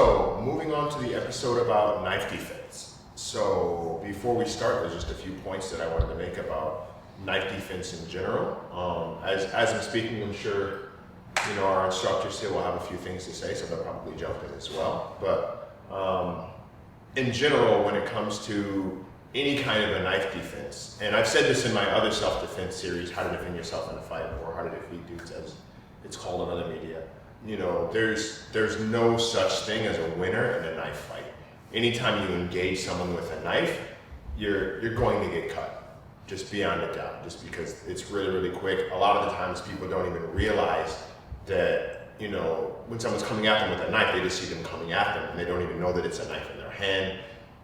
So, moving on to the episode about knife defense. So, before we start, there's just a few points that I wanted to make about knife defense in general. As I'm speaking, I'm sure our instructors here will have a few things to say, so they'll probably jump in as well. But in general, when it comes to any kind of a knife defense, and I've said this in my other self-defense series, How to Defend Yourself in a Fight, or How to Defeat Dudes, as it's called in other media, there's no such thing as a winner in a knife fight. Anytime you engage someone with a knife, you're going to get cut, just beyond a doubt, just because it's really, really quick. A lot of the times people don't even realize that, when someone's coming at them with a knife, they just see them coming at them, and they don't even know that it's a knife in their hand.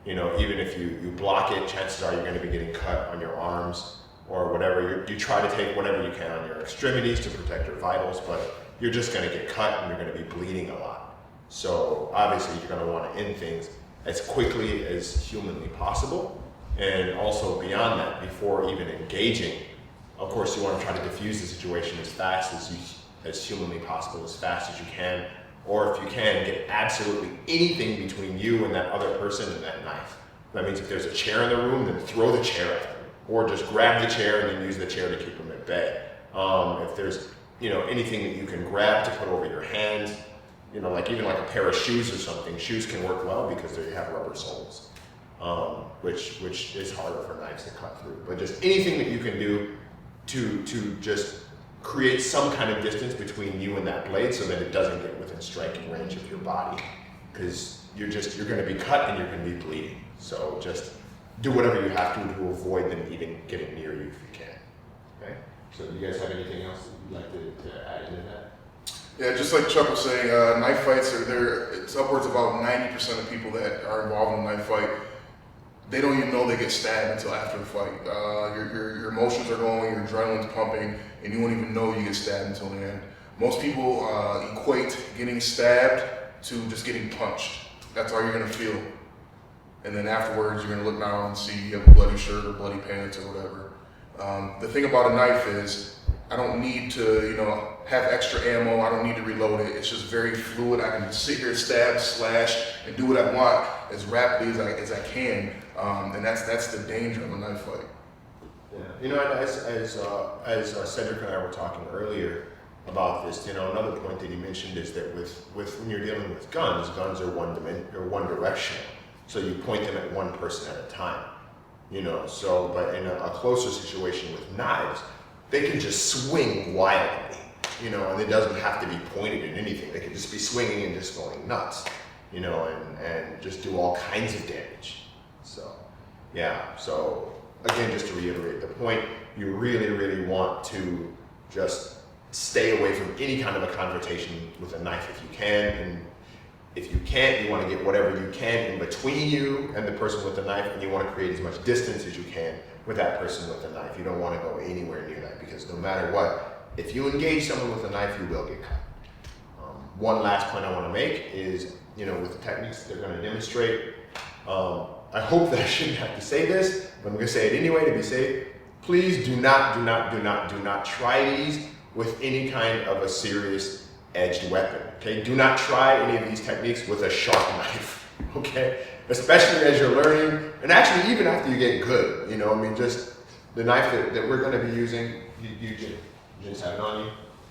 Even if you block it, chances are you're going to be getting cut on your arms or whatever. You try to take whatever you can on your extremities to protect your vitals, but you're just going to get cut and you're going to be bleeding a lot. So obviously you're going to want to end things as quickly as humanly possible. And also beyond that, before even engaging, of course you want to try to diffuse the situation as fast as humanly possible, as fast as you can. Or if you can, get absolutely anything between you and that other person and that knife. That means if there's a chair in the room, then throw the chair at them. Or just grab the chair and then use the chair to keep them at bay. If there's anything that you can grab to put over your hands, like even like a pair of shoes or something. Shoes can work well because they have rubber soles, which is harder for knives to cut through. But just anything that you can do to just create some kind of distance between you and that blade so that it doesn't get within striking range of your body, because you're going to be cut and you're going to be bleeding. So just do whatever you have to avoid them even getting near you if you can. Okay. So do you guys have anything else that you'd like to add into that? Yeah, just like Chuck was saying, knife fights it's upwards of about 90% of people that are involved in a knife fight, they don't even know they get stabbed until after the fight. Your emotions are going, your adrenaline's pumping, and you won't even know you get stabbed until the end. Most people equate getting stabbed to just getting punched. That's all you're gonna feel. And then afterwards, you're gonna look down and see you have a bloody shirt or bloody pants or whatever. The thing about a knife is, I don't need to, have extra ammo. I don't need to reload it. It's just very fluid. I can sit here, stab, slash, and do what I want as rapidly as I can. And that's the danger of a knife fight. Yeah, as Cedric and I were talking earlier about this, another point that he mentioned is that with when you're dealing with guns are one directional. So you point them at one person at a time. But in a closer situation with knives, they can just swing wildly, and it doesn't have to be pointed at anything. They can just be swinging and just going nuts, and just do all kinds of damage. So, yeah. So again, just to reiterate the point, you really, really want to just stay away from any kind of a confrontation with a knife if you can. And if you can't, you want to get whatever you can in between you and the person with the knife, and you want to create as much distance as you can with that person with the knife. You don't want to go anywhere near that, because no matter what, if you engage someone with a knife, you will get cut. One last point I want to make is, with the techniques they're going to demonstrate, I hope that I shouldn't have to say this, but I'm going to say it anyway to be safe. Please do not try these with any kind of a serious edged weapon, okay? Do not try any of these techniques with a sharp knife, okay? Especially as you're learning, and actually even after you get good, just the knife that we're gonna be using, you just have it on you.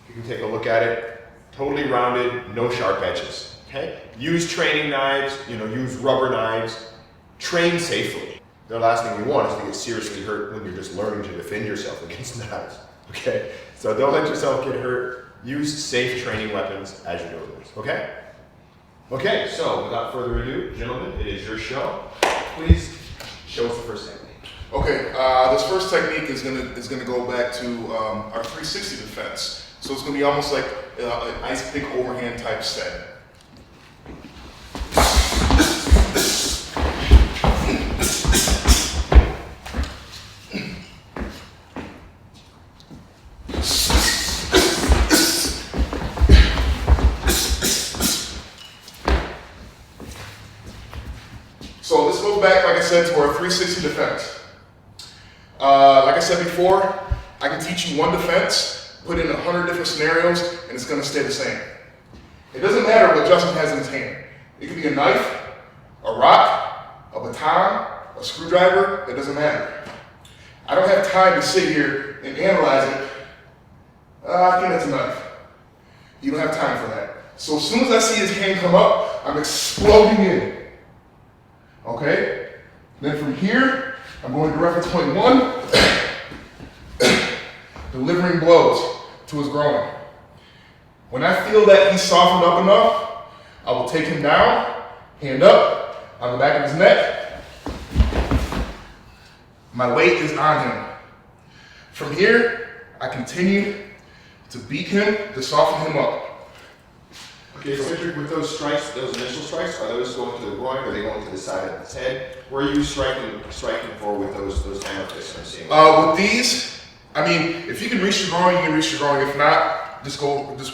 You can take a look at it, totally rounded, no sharp edges, okay? Use training knives, use rubber knives, train safely. The last thing you want is to get seriously hurt when you're just learning to defend yourself against knives, okay? So don't let yourself get hurt. Use safe training weapons as you're doing this, okay? Okay, so without further ado, gentlemen, it is your show. Please show us the first technique. Okay, this first technique is gonna go back to our 360 defense. So it's gonna be almost like an ice pick overhand type set. So this goes back, like I said, to our 360 defense. Like I said before, I can teach you one defense, put in 100 different scenarios, and it's gonna stay the same. It doesn't matter what Justin has in his hand. It could be a knife, a rock, a baton, a screwdriver, it doesn't matter. I don't have time to sit here and analyze it. I think that's a knife. You don't have time for that. So as soon as I see his hand come up, I'm exploding in. Okay? Then from here, I'm going to reference point 1, delivering blows to his groin. When I feel that he's softened up enough, I will take him down, hand up, on the back of his neck. My weight is on him. From here, I continue to beat him, to soften him up. Okay, Cedric, with those strikes, those initial strikes, are those going to the groin or are they going to the side of his head? Where are you striking for with those hammer fists I'm seeing? With these, I mean, if you can reach your groin, you can reach your groin. If not, just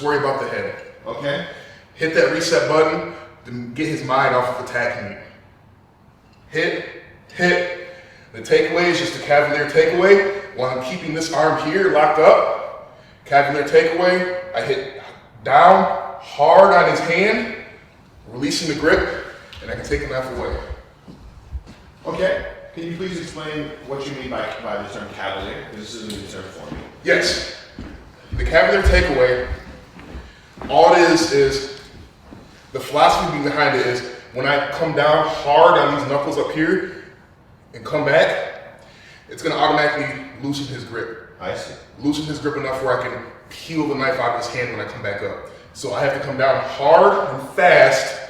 worry about the head. Okay. Hit that reset button, then get his mind off of attacking you. Hit. The takeaway is just a Cavalier Take-away. While I'm keeping this arm here locked up, Cavalier Take-away, I hit down hard on his hand, releasing the grip, and I can take the knife away. Okay. Can you please explain what you mean by the term Cavalier? This is a new term for me. Yes. The Cavalier Take-away, all it is the philosophy behind it is when I come down hard on these knuckles up here and come back, it's going to automatically loosen his grip. I see. Loosen his grip enough where I can peel the knife out of his hand when I come back up. So I have to come down hard and fast.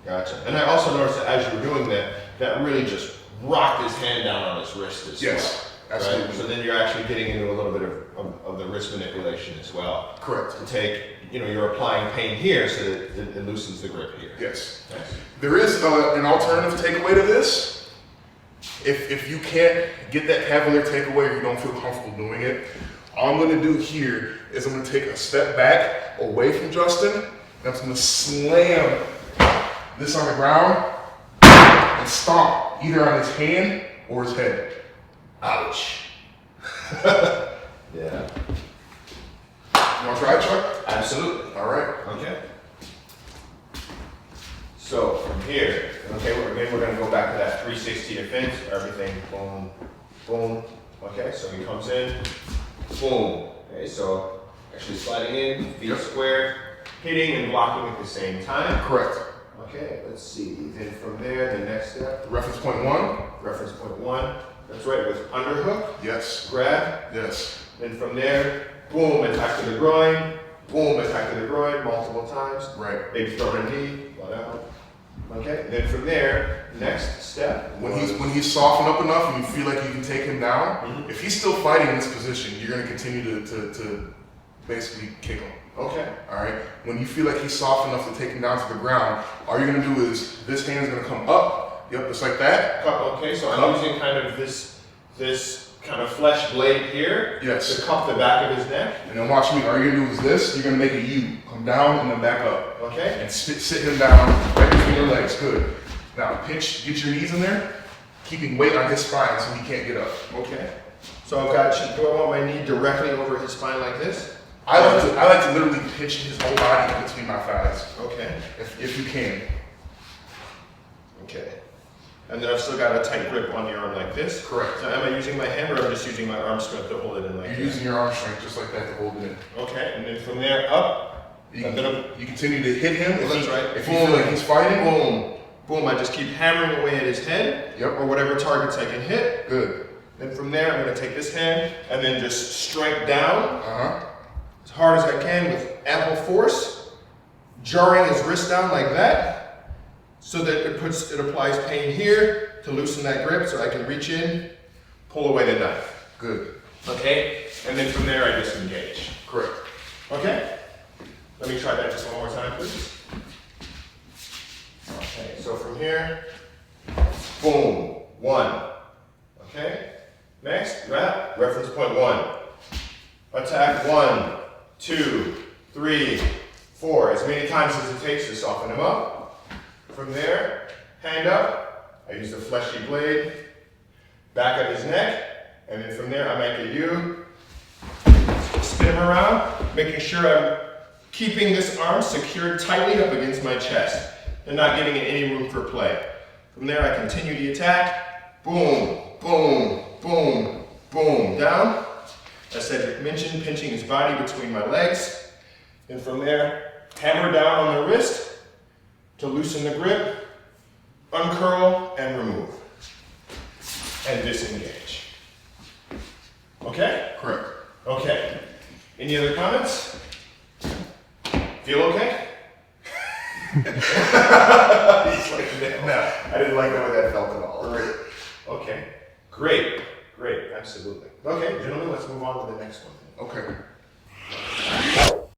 Gotcha. And I also noticed that as you were doing that, that really just rocked his hand down on his wrist as well. Yes, absolutely. Right? So then you're actually getting into a little bit of the wrist manipulation as well. Correct. To take, you're applying pain here so that it loosens the grip here. Yes. Nice. There is an alternative takeaway to this. If you can't get that Cavalier Take-away or you don't feel comfortable doing it, all I'm going to do here is I'm going to take a step back away from Justin, and I'm just going to slam this on the ground and stomp either on his hand or his head. Ouch. Yeah. You want to try it, Chuck? Absolutely. All right. Okay. So from here, okay, we're going to go back to that 360 defense. Everything, boom, boom. Okay, so he comes in, boom. Okay, so actually sliding in, feet square, hitting and blocking at the same time. Correct. Okay, let's see. Then from there, the next step. Reference point 1. Reference point 1. That's right, with underhook. Yes. Grab. Yes. Then from there, boom, attack to the groin. Boom, attack to the groin multiple times. Right. Maybe throw a knee, whatever. Okay, then from there, next step. When he's softened up enough and you feel like you can take him down, if he's still fighting in this position, you're going to continue to basically kick him. Okay. All right. When you feel like he's soft enough to take him down to the ground, all you're going to do is this hand's going to come up. Yep, just like that. Okay, so I'm using kind of this kind of flesh blade here. Yes. To cup the back of his neck. And then watch me. All you're going to do is this. You're going to make a U. Come down and then back up. Okay. And sit him down right between your legs. Good. Now pinch, get your knees in there, keeping weight on his spine so he can't get up. Okay. So I've got, do I want my knee directly over his spine like this? I like to literally pinch his whole body in between my thighs. Okay. If you can. Okay. And then I've still got a tight grip on the arm like this. Correct. So am I using my hand or am I just using my arm strength to hold it in like You're this? using your arm strength just like that to hold it in. Okay, and then from there up, You continue to hit him. That's right. If you feel like he's fighting. Boom. Boom, I just keep hammering away at his head. Yep. Or whatever targets I can hit. Good. Then from there, I'm going to take this hand and then just strike down Uh-huh. as hard as I can with ample force, jarring his wrist down like that, so that it applies pain here to loosen that grip so I can reach in, pull away the knife. Good. Okay? And then from there, I just engage. Correct. Okay? Let me try that just one more time, please. Okay, so from here, boom, 1. Okay? Next, wrap, reference point 1. Attack 1, 2, 3, 4. As many times as it takes to soften him up. From there, hand up. I use the fleshy blade, back of his neck, and then from there I make a U, spin him around, making sure I'm keeping this arm secured tightly up against my chest and not giving it any room for play. From there, I continue the attack. Boom, boom, boom, boom, down. As Cedric mentioned, pinching his body between my legs. And from there, hammer down on the wrist to loosen the grip, uncurl, and remove. And disengage. Okay? Correct. Okay. Any other comments? Feel okay? He's like, no. I didn't like the way that felt at all. Right. Okay. Great. Great. Absolutely. Okay, gentlemen, let's move on to the next one. Okay.